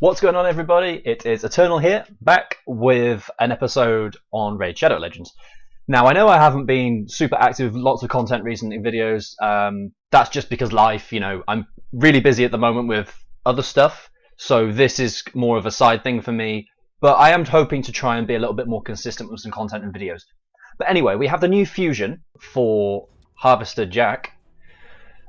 What's going on, everybody? It is Eternal here, back with an episode on Raid Shadow Legends. Now, I know I haven't been super active, lots of content recently, videos. That's just because life, I'm really busy at the moment with other stuff, so this is more of a side thing for me. But I am hoping to try and be a little bit more consistent with some content and videos. But anyway, we have the new fusion for Harvester Jack,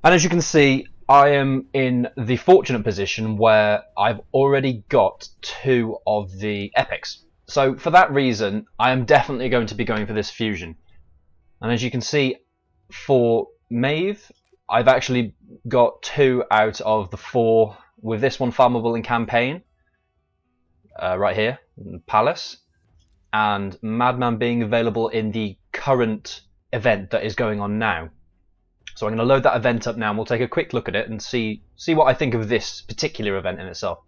and as you can see, I am in the fortunate position where I've already got 2 of the epics. So for that reason, I am definitely going to be going for this fusion. And as you can see, for Maeve, I've actually got 2 out of the 4, with this one farmable in campaign, right here, in Palace, and Madman being available in the current event that is going on now. So I'm going to load that event up now, and we'll take a quick look at it and see what I think of this particular event in itself.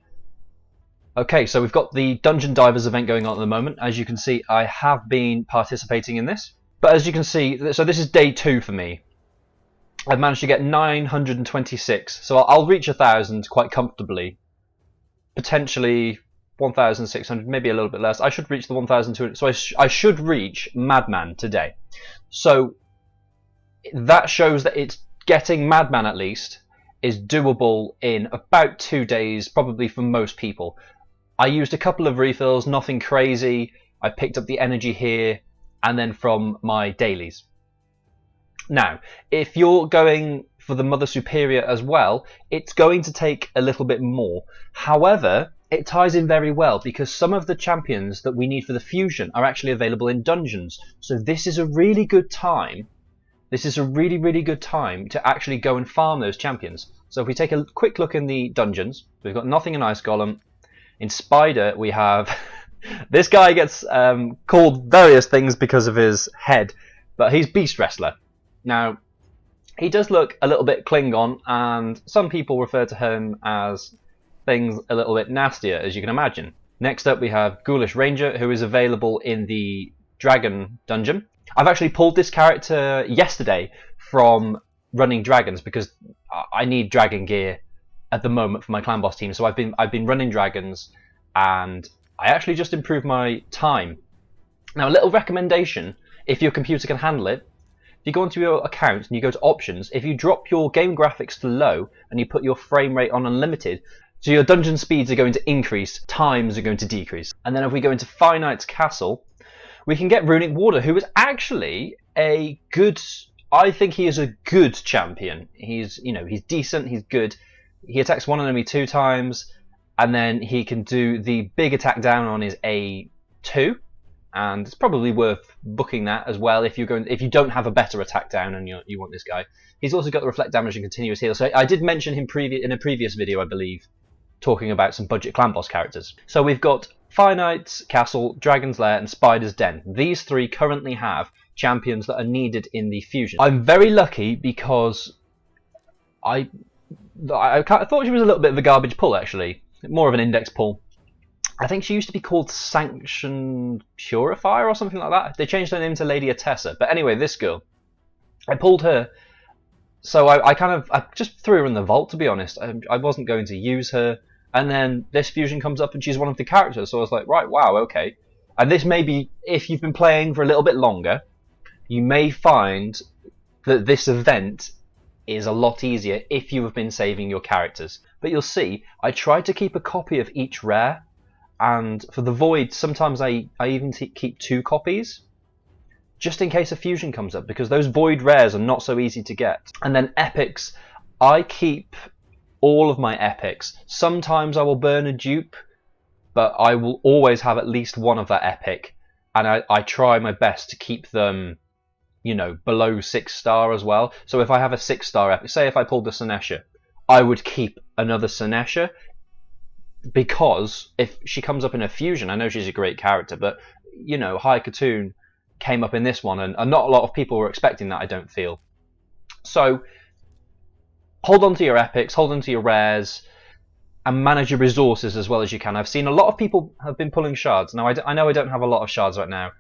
Okay, so we've got the Dungeon Divers event going on at the moment. As you can see, I have been participating in this. But as you can see, so this is day 2 for me. I've managed to get 926, so I'll reach 1,000 quite comfortably. Potentially 1,600, maybe a little bit less. I should reach the 1,200, so I should reach Madman today. So that shows that it's getting Madman, at least, is doable in about 2 days, probably for most people. I used a couple of refills, nothing crazy. I picked up the energy here, and then from my dailies. Now, if you're going for the Mother Superior as well, it's going to take a little bit more. However, it ties in very well, because some of the champions that we need for the fusion are actually available in dungeons. So this is a really good time. This is a really, really good time to actually go and farm those champions. So if we take a quick look in the dungeons, we've got nothing in Ice Golem. In Spider, we have... this guy gets called various things because of his head, but he's Beast Wrestler. Now, he does look a little bit Klingon, and some people refer to him as things a little bit nastier, as you can imagine. Next up, we have Ghoulish Ranger, who is available in the Dragon dungeon. I've actually pulled this character yesterday from running dragons because I need dragon gear at the moment for my clan boss team. So I've been running dragons, and I actually just improved my time. Now, a little recommendation, if your computer can handle it, if you go into your account and you go to options, if you drop your game graphics to low and you put your frame rate on unlimited, so your dungeon speeds are going to increase, times are going to decrease. And then if we go into Finite's Castle, we can get Runic Warder, who is actually a good... I think he is a good champion. He's decent, he's good. He attacks one enemy 2 times, and then he can do the big attack down on his A2, and it's probably worth booking that as well if you don't have a better attack down and you want this guy. He's also got the reflect damage and continuous heal. So I did mention him in a previous video, I believe, talking about some budget clan boss characters. So we've got Finite's Castle, Dragon's Lair, and Spider's Den. These 3 currently have champions that are needed in the fusion. I'm very lucky because I thought she was a little bit of a garbage pull, actually. More of an index pull. I think she used to be called Sanction Purifier or something like that. They changed her name to Lady Atessa. But anyway, this girl, I pulled her. So I just threw her in the vault, to be honest. I wasn't going to use her. And then this fusion comes up and she's one of the characters. So I was like, right, wow, okay. And this may be, if you've been playing for a little bit longer, you may find that this event is a lot easier if you have been saving your characters. But you'll see, I tried to keep a copy of each rare. And for the Void, sometimes I even keep 2 copies. Just in case a fusion comes up, because those Void rares are not so easy to get. And then epics, I keep all of my epics. Sometimes I will burn a dupe, but I will always have at least one of that epic, and I try my best to keep them, below 6-star as well. So if I have a 6-star epic, say if I pulled the Sinesha, I would keep another Sinesha, because if she comes up in a fusion, I know she's a great character, but High Katoon came up in this one, and not a lot of people were expecting that, I don't feel. So hold on to your epics, hold on to your rares, and manage your resources as well as you can. I've seen a lot of people have been pulling shards. Now, I know I don't have a lot of shards right now,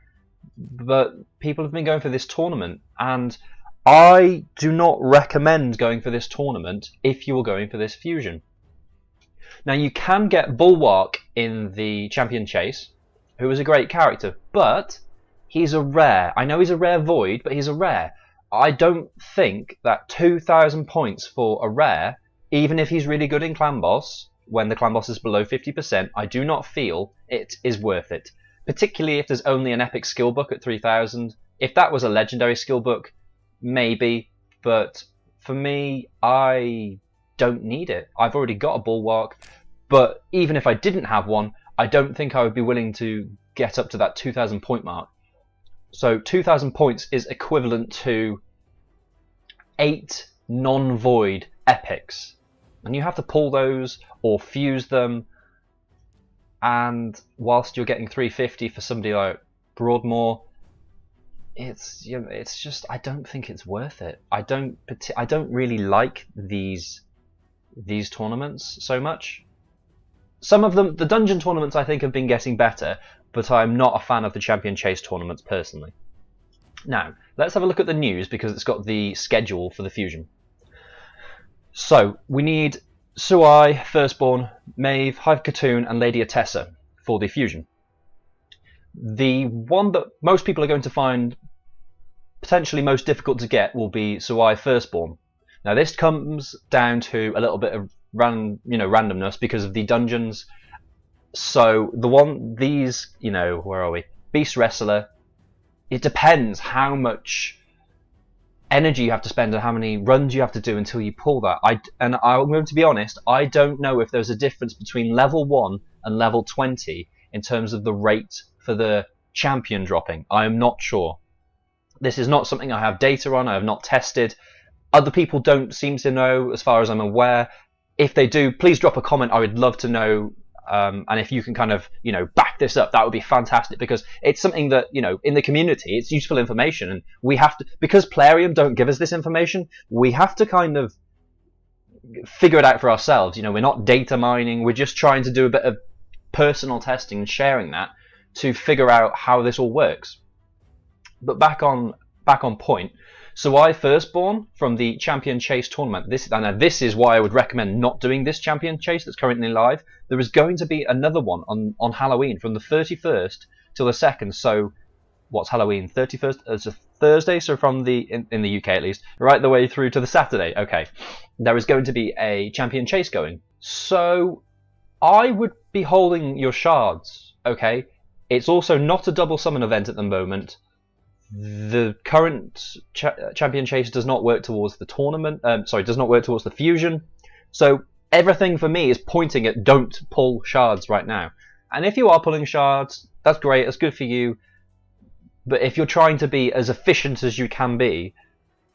but people have been going for this tournament, and I do not recommend going for this tournament if you are going for this fusion. Now you can get Bulwark in the Champion Chase, who is a great character, but he's a rare. I know he's a rare void, but he's a rare. I don't think that 2,000 points for a rare, even if he's really good in Clan Boss, when the Clan Boss is below 50%, I do not feel it is worth it. Particularly if there's only an epic skill book at 3,000. If that was a legendary skill book, maybe, but for me, I don't need it. I've already got a Bulwark, but even if I didn't have one, I don't think I would be willing to get up to that 2,000 point mark. So 2,000 points is equivalent to 8 non-void epics. And you have to pull those or fuse them. And whilst you're getting 350 for somebody like Broadmoor, it's just, I don't think it's worth it. I don't really like these tournaments so much. Some of them, the dungeon tournaments, I think have been getting better, but I'm not a fan of the Champion Chase tournaments personally. Now, let's have a look at the news because it's got the schedule for the fusion. So, we need Suai, Firstborn, Maeve, Hive Katoon, and Lady Atessa for the fusion. The one that most people are going to find potentially most difficult to get will be Suai Firstborn. Now, this comes down to a little bit of randomness because of the dungeons. So where are we? Beast Wrestler. It depends how much energy you have to spend and how many runs you have to do until you pull that. I'm going to be honest, I don't know if there's a difference between level 1 and level 20 in terms of the rate for the champion dropping. I am not sure. This is not something I have data on, I have not tested. Other people don't seem to know as far as I'm aware. If they do, please drop a comment, I would love to know. And if you can kind of, back this up, that would be fantastic because it's something that, in the community, it's useful information. And we have to, because Plarium don't give us this information, we have to kind of figure it out for ourselves. We're not data mining, we're just trying to do a bit of personal testing and sharing that to figure out how this all works. But back on point. So I Firstborn from the Champion Chase tournament. This is why I would recommend not doing this Champion Chase that's currently live. There is going to be another one on Halloween from the 31st till the 2nd. So what's Halloween? 31st? It's a Thursday, so from in the UK at least, right the way through to the Saturday. Okay, there is going to be a Champion Chase going. So I would be holding your shards. Okay, it's also not a double summon event at the moment. The current Champion Chase does not work towards the tournament. Does not work towards the fusion. So everything for me is pointing at don't pull shards right now. And if you are pulling shards, that's great. That's good for you. But if you're trying to be as efficient as you can be,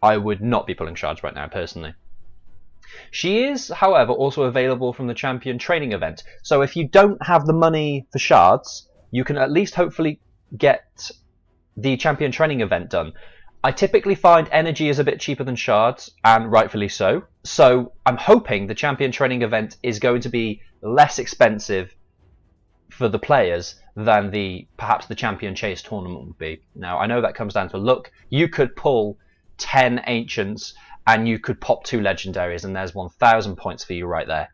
I would not be pulling shards right now, personally. She is, however, also available from the Champion Training event. So if you don't have the money for shards, you can at least hopefully get the Champion Training event done. I typically find energy is a bit cheaper than shards, and rightfully so. So I'm hoping the Champion Training event is going to be less expensive for the players than perhaps the Champion Chase tournament would be. Now, I know that comes down to luck. You could pull 10 Ancients, and you could pop 2 Legendaries, and there's 1,000 points for you right there.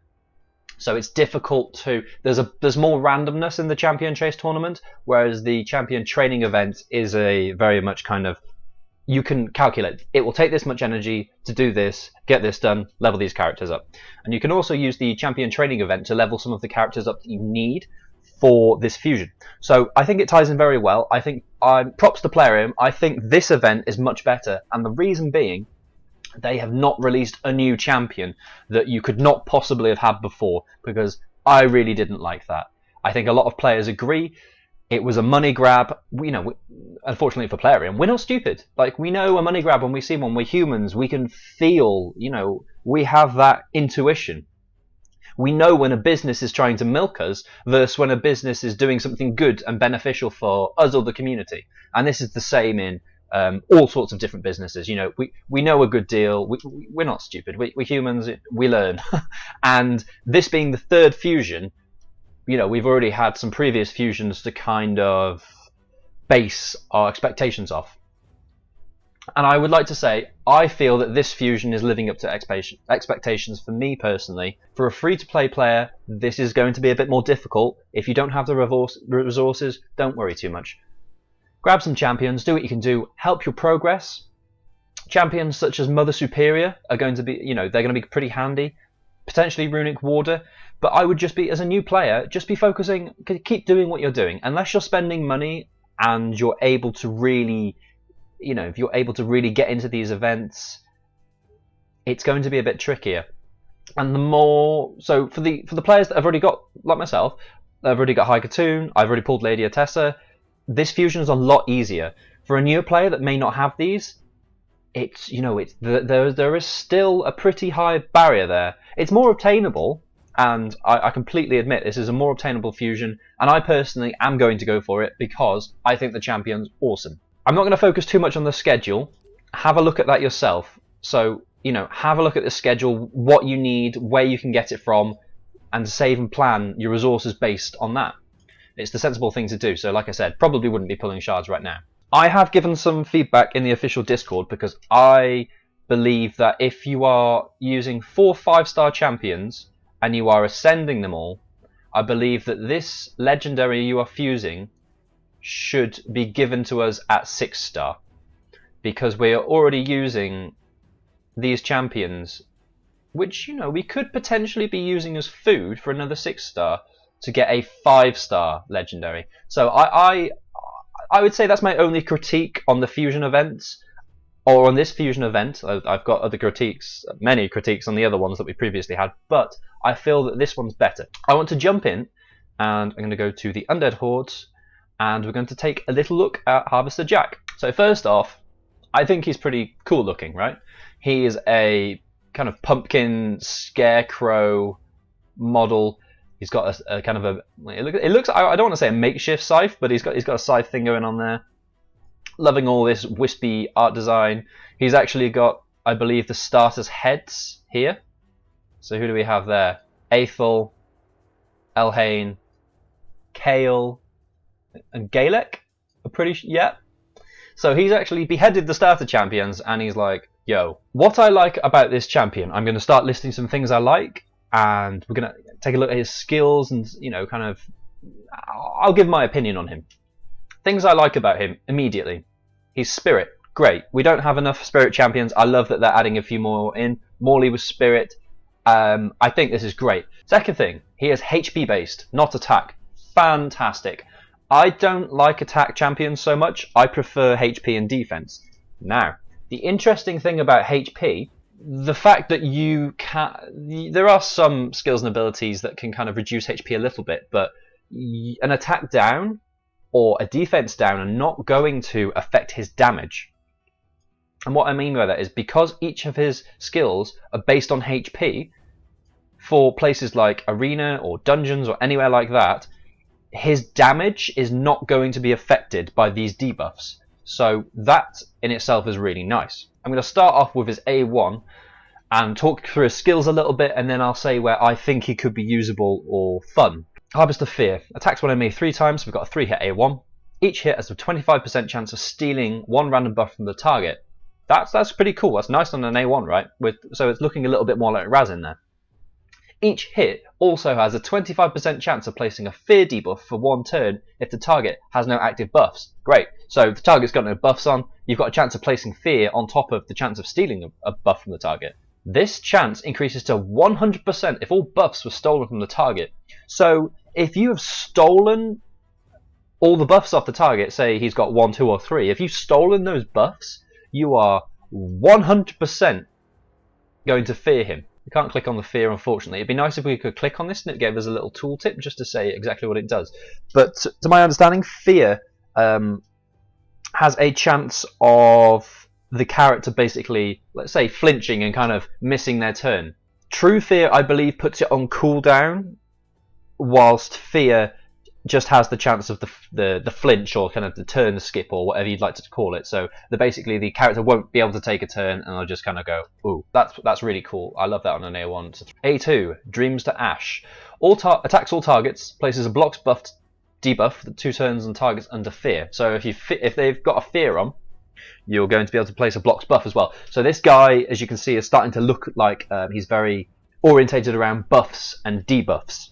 So it's difficult to... There's more randomness in the Champion Chase tournament, whereas the Champion Training event is a very much kind of... You can calculate. It will take this much energy to do this, get this done, level these characters up. And you can also use the Champion Training event to level some of the characters up that you need for this fusion. So I think it ties in very well. I think... props to Plarium. I think this event is much better. And the reason being... They have not released a new champion that you could not possibly have had before, because I really didn't like that. I think a lot of players agree. It was a money grab. Unfortunately for Plarium, we're not stupid. Like, we know a money grab when we see one. We're humans. We can feel, we have that intuition. We know when a business is trying to milk us versus when a business is doing something good and beneficial for us or the community. And this is the same in all sorts of different businesses. We know a good deal. We're not stupid. We're humans. We learn. And this being the 3rd fusion, we've already had some previous fusions to kind of base our expectations off. And I would like to say, I feel that this fusion is living up to expectations for me personally. For a free-to-play player, this is going to be a bit more difficult. If you don't have the resources, don't worry too much. Grab some champions, do what you can do, help your progress. Champions such as Mother Superior are going to be, they're going to be pretty handy. Potentially Runic Warder. But I would just be, as a new player, just be focusing, keep doing what you're doing. Unless you're spending money and you're able to really... if you're able to really get into these events, it's going to be a bit trickier. And the more so for the players that have already got, like myself, I've already got High Katoon, I've already pulled Lady Atessa, this fusion is a lot easier. For a newer player that may not have these, there is still a pretty high barrier there. It's more obtainable, and I completely admit this is a more obtainable fusion, and I personally am going to go for it because I think the champion's awesome. I'm not going to focus too much on the schedule. Have a look at that yourself. So, have a look at the schedule, what you need, where you can get it from, and save and plan your resources based on that. It's the sensible thing to do. So, like I said, probably wouldn't be pulling shards right now. I have given some feedback in the official Discord because I believe that if you are using 4 5-star champions and you are ascending them all, I believe that this legendary you are fusing should be given to us at 6-star, because we are already using these champions, which we could potentially be using as food for another 6-star to get a 5-star legendary. So I would say that's my only critique on the fusion events, or on this fusion event. I've got other critiques, many critiques on the other ones that we previously had, but I feel that this one's better. I want to jump in, and I'm going to go to the Undead Hordes, and we're going to take a little look at Harvester Jack. So first off, I think he's pretty cool looking, right? He is a kind of pumpkin scarecrow model. He's got a kind of a... It looks... I don't want to say a makeshift scythe, but he's got a scythe thing going on there. Loving all this wispy art design. He's actually got, I believe, the starters' heads here. So who do we have there? Aethel, Elhain, Kale, and Galek, yeah. So he's actually beheaded the starter champions, and he's like, yo, what I like about this champion, I'm going to start listing some things I like, and we're going to take a look at his skills and, I'll give my opinion on him. Things I like about him immediately. He's spirit, great. We don't have enough spirit champions. I love that they're adding a few more in. Morley was spirit. I think this is great. Second thing, he is HP based, not attack. Fantastic. I don't like attack champions so much. I prefer HP and defense. Now, the interesting thing about HP, the fact that there are some skills and abilities that can kind of reduce HP a little bit, but an attack down or a defense down are not going to affect his damage. And what I mean by that is because each of his skills are based on HP, for places like Arena or Dungeons or anywhere like that, his damage is not going to be affected by these debuffs. So that in itself is really nice. I'm going to start off with his A1 and talk through his skills a little bit, and then I'll say where I think he could be usable or fun. Harvest of Fear. Attacks one enemy 3 times. We've got a 3-hit A1. Each hit has a 25% chance of stealing 1 random buff from the target. That's pretty cool. That's nice on an A1, right? So it's looking a little bit more like Raz in there. Each hit also has a 25% chance of placing a fear debuff for 1 turn if the target has no active buffs. Great. So if the target's got no buffs on, you've got a chance of placing fear on top of the chance of stealing a buff from the target. This chance increases to 100% if all buffs were stolen from the target. So if you have stolen all the buffs off the target, say he's got 1, 2 or 3, if you've stolen those buffs, you are 100% going to fear him. We can't click on the fear, unfortunately. It'd be nice if we could click on this and it gave us a little tooltip just to say exactly what it does. But to my understanding, fear has a chance of the character basically, let's say, flinching and kind of missing their turn. True fear, I believe, puts it on cooldown, whilst fear just has the chance of the flinch or kind of the turn skip or whatever you'd like to call it. So basically the character won't be able to take a turn and they'll just kind of go, ooh, that's really cool. I love that on an A1. A2, Dreams to Ash. Attacks all targets, places a block's debuff for 2 turns and targets under fear. So if they've got a fear on, you're going to be able to place a blocks buff as well. So this guy, as you can see, is starting to look like he's very orientated around buffs and debuffs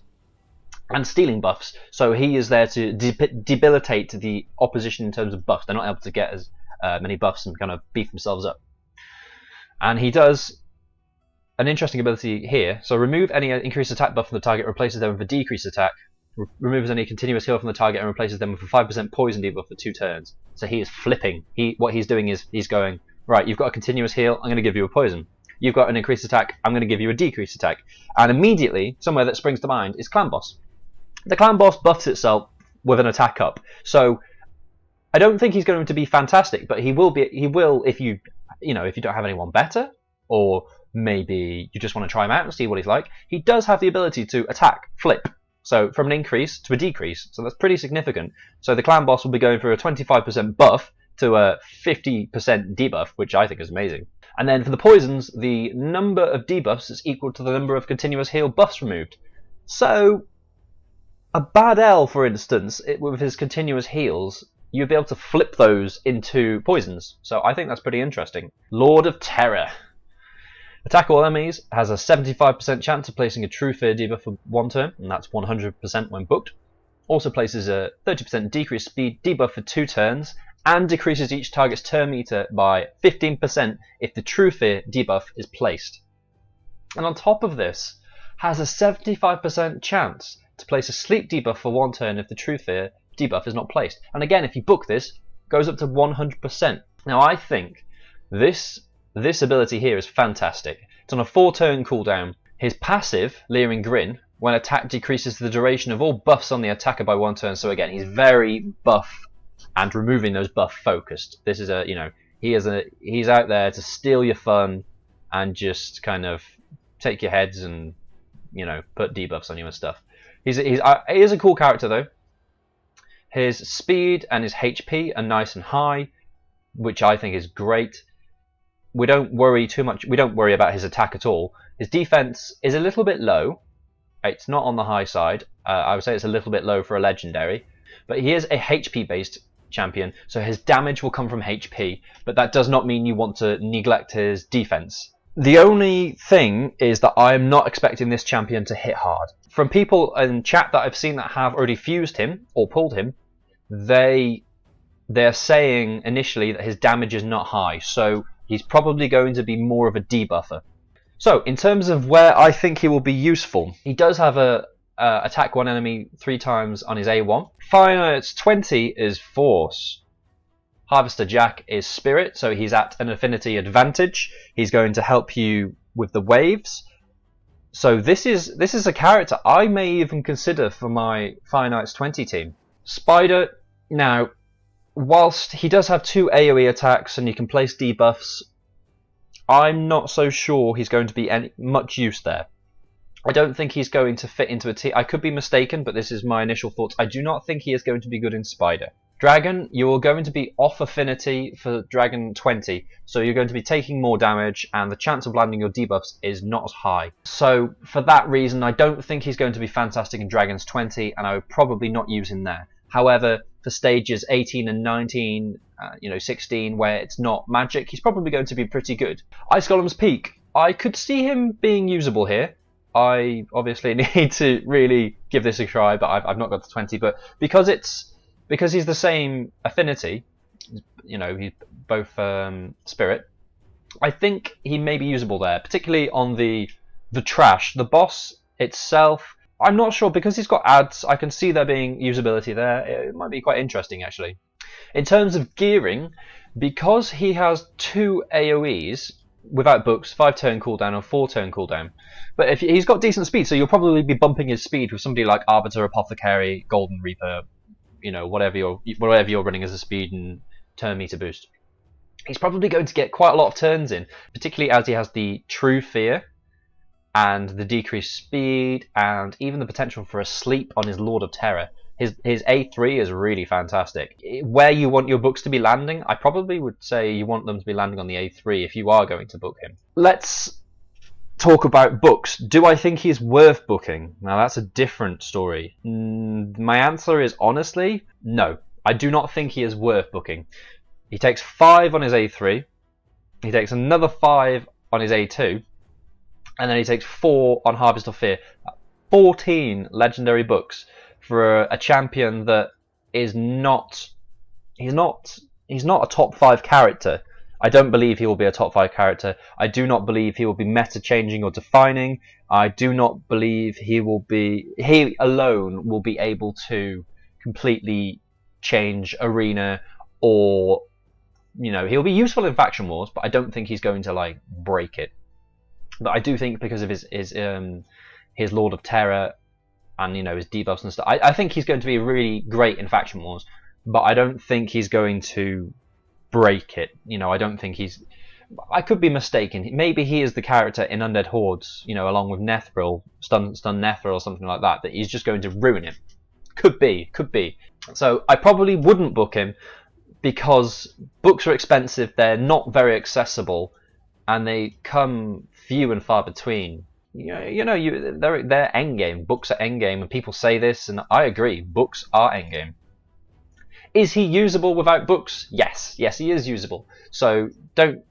and stealing buffs. So he is there to debilitate the opposition in terms of buffs. They're not able to get as many buffs and kind of beef themselves up. And he does an interesting ability here. So remove any increased attack buff from the target, replaces them with a decreased attack. Removes any continuous heal from the target and replaces them with a 5% poison debuff for 2 turns. So he is flipping. What he's doing is he's going, right, you've got a continuous heal, I'm going to give you a poison. You've got an increased attack, I'm going to give you a decreased attack. And immediately, somewhere that springs to mind is Clan Boss. The Clan Boss buffs itself with an attack up. So I don't think he's going to be fantastic, but he will if you don't have anyone better, or maybe you just want to try him out and see what he's like. He does have the ability to attack, flip. So from an increase to a decrease. So that's pretty significant. So the Clan Boss will be going through a 25% buff to a 50% debuff, which I think is amazing. And then for the poisons, the number of debuffs is equal to the number of continuous heal buffs removed. So a Bad L, for instance, with his continuous heals, you'd be able to flip those into poisons. So I think that's pretty interesting. Lord of Terror. Attack all enemies has a 75% chance of placing a True Fear debuff for 1 turn, and that's 100% when booked. Also places a 30% decreased speed debuff for 2 turns, and decreases each target's turn meter by 15% if the True Fear debuff is placed. And on top of this, has a 75% chance to place a Sleep debuff for 1 turn if the True Fear debuff is not placed. And again, if you book this, it goes up to 100%. Now I think this ability here is fantastic. It's on a 4-turn cooldown. His passive, Leering Grin, when attacked decreases the duration of all buffs on the attacker by 1 turn. So again, he's very buff and removing those buff focused. This is he's out there to steal your fun and just kind of take your heads and put debuffs on you and stuff. He is a cool character though. His speed and his HP are nice and high, which I think is great. We don't worry too much. We don't worry about his attack at all. His defense is a little bit low. It's not on the high side. I would say it's a little bit low for a legendary. But he is a HP based champion, so his damage will come from HP. But that does not mean you want to neglect his defense. The only thing is that I am not expecting this champion to hit hard. From people in chat that I've seen that have already fused him or pulled him, they're saying initially that his damage is not high. So he's probably going to be more of a debuffer. So, in terms of where I think he will be useful, he does have a attack one enemy 3 times on his A1. Finance 20 is Force. Harvester Jack is Spirit, so he's at an affinity advantage. He's going to help you with the waves. So this is a character I may even consider for my Fire Knights 20 team. Spider, now, whilst he does have 2 AoE attacks and you can place debuffs, I'm not so sure he's going to be much use there. I don't think he's going to fit into a team. I could be mistaken, but this is my initial thoughts. I do not think he is going to be good in Spider. Dragon, you're going to be off affinity for Dragon 20, so you're going to be taking more damage, and the chance of landing your debuffs is not as high. So for that reason, I don't think he's going to be fantastic in Dragons 20, and I would probably not use him there. However, for stages 18 and 19, 16, where it's not magic, he's probably going to be pretty good. Ice Golem's Peak, I could see him being usable here. I obviously need to really give this a try, but I've not got the 20. But because he's the same affinity, he's both Spirit, I think he may be usable there, particularly on the trash. The boss itself, I'm not sure, because he's got ads, I can see there being usability there. It might be quite interesting, actually. In terms of gearing, because he has 2 AoEs, without books, 5-turn cooldown or 4-turn cooldown, but if he's got decent speed, so you'll probably be bumping his speed with somebody like Arbiter, Apothecary, Golden Reaper, whatever you're running as a speed and turn meter boost. He's probably going to get quite a lot of turns in, particularly as he has the True Fear and the decreased speed, and even the potential for a sleep on his Lord of Terror. His A3 is really fantastic. Where you want your books to be landing, I probably would say you want them to be landing on the A3 if you are going to book him. Let's talk about books. Do I think he's worth booking? Now that's a different story. My answer is honestly, no. I do not think he is worth booking. He takes 5 on his A3. He takes another 5 on his A2. And then he takes 4 on Harvest of Fear. 14 legendary books for a champion that is not... He's not a top 5 character. I don't believe he will be a top 5 character. I do not believe he will be meta changing or defining. I do not believe he alone will be able to completely change arena, or he'll be useful in faction wars, but I don't think he's going to like break it. But I do think because of his Lord of Terror and his debuffs and stuff, I think he's going to be really great in faction wars. But I don't think he's going to break it. I don't think he's... I could be mistaken. Maybe he is the character in Undead Hordes, along with Nethril, Stun Nethril or something like that, that he's just going to ruin it. Could be. So I probably wouldn't book him because books are expensive, they're not very accessible, and they come few and far between. They're endgame. Books are endgame, and people say this, and I agree. Books are endgame. Is he usable without books? Yes, he is usable. So don't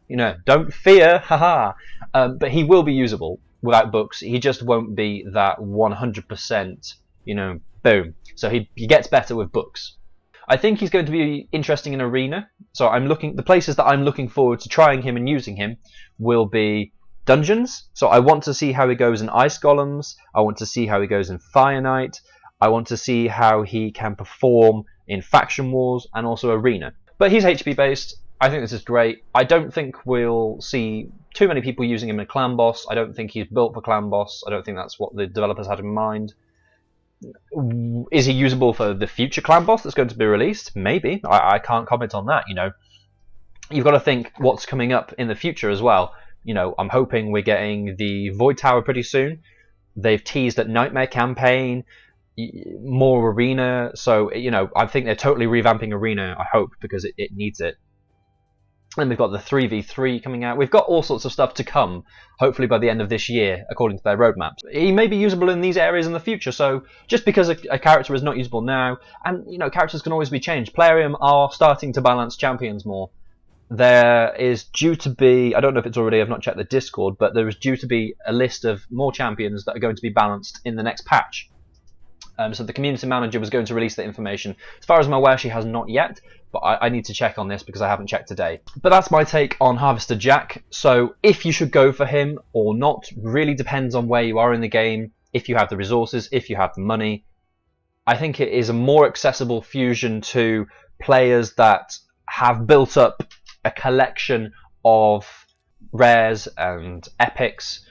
fear, haha. But he will be usable without books. He just won't be that 100%, boom. So he gets better with books. I think he's going to be interesting in arena. So the places that I'm looking forward to trying him and using him will be dungeons. So I want to see how he goes in Ice Golems. I want to see how he goes in Fire Knight. I want to see how he can perform in faction wars and also arena. But he's HP based. I think this is great. I don't think we'll see too many people using him in clan boss. I don't think he's built for clan boss. I don't think that's what the developers had in mind. Is he usable for the future clan boss that's going to be released? Maybe. I can't comment on that. You've got to think what's coming up in the future as well. I'm hoping we're getting the Void Tower pretty soon. They've teased at Nightmare Campaign, more arena, so I think they're totally revamping arena, I hope, because it needs it. And we've got the 3v3 coming out. We've got all sorts of stuff to come, hopefully by the end of this year, according to their roadmaps. He may be usable in these areas in the future, so just because a character is not usable now, and characters can always be changed. Plarium are starting to balance champions more. There is due to be, I don't know if it's already, I've not checked the Discord, but there is due to be a list of more champions that are going to be balanced in the next patch. So the community manager was going to release that information. As far as I'm aware, she has not yet, but I need to check on this because I haven't checked today. But that's my take on Harvester Jack. So if you should go for him or not really depends on where you are in the game, if you have the resources, if you have the money. I think it is a more accessible fusion to players that have built up a collection of rares and epics.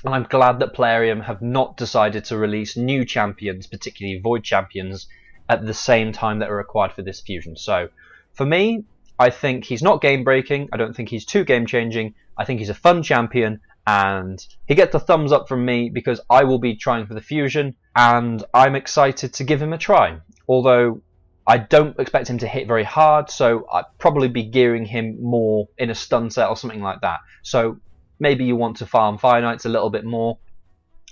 And I'm glad that Plarium have not decided to release new champions, particularly Void champions, at the same time that are required for this fusion. So, for me, I think he's not game-breaking. I don't think he's too game-changing. I think he's a fun champion, and he gets a thumbs up from me because I will be trying for the fusion, and I'm excited to give him a try. Although, I don't expect him to hit very hard, so I'd probably be gearing him more in a stun set or something like that. So, maybe you want to farm Fire Knights a little bit more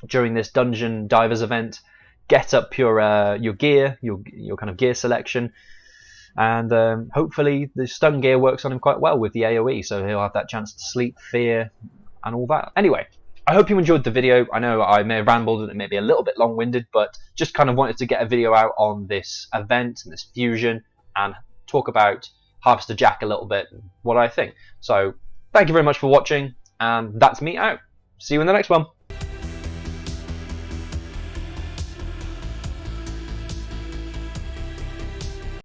during this Dungeon Divers event. Get up your gear, your kind of gear selection, and hopefully the stun gear works on him quite well with the AoE, so he'll have that chance to sleep, fear, and all that. Anyway, I hope you enjoyed the video. I know I may have rambled and it may be a little bit long-winded, but just kind of wanted to get a video out on this event and this fusion and talk about Harvester Jack a little bit and what I think. So thank you very much for watching. And that's me out. See you in the next one.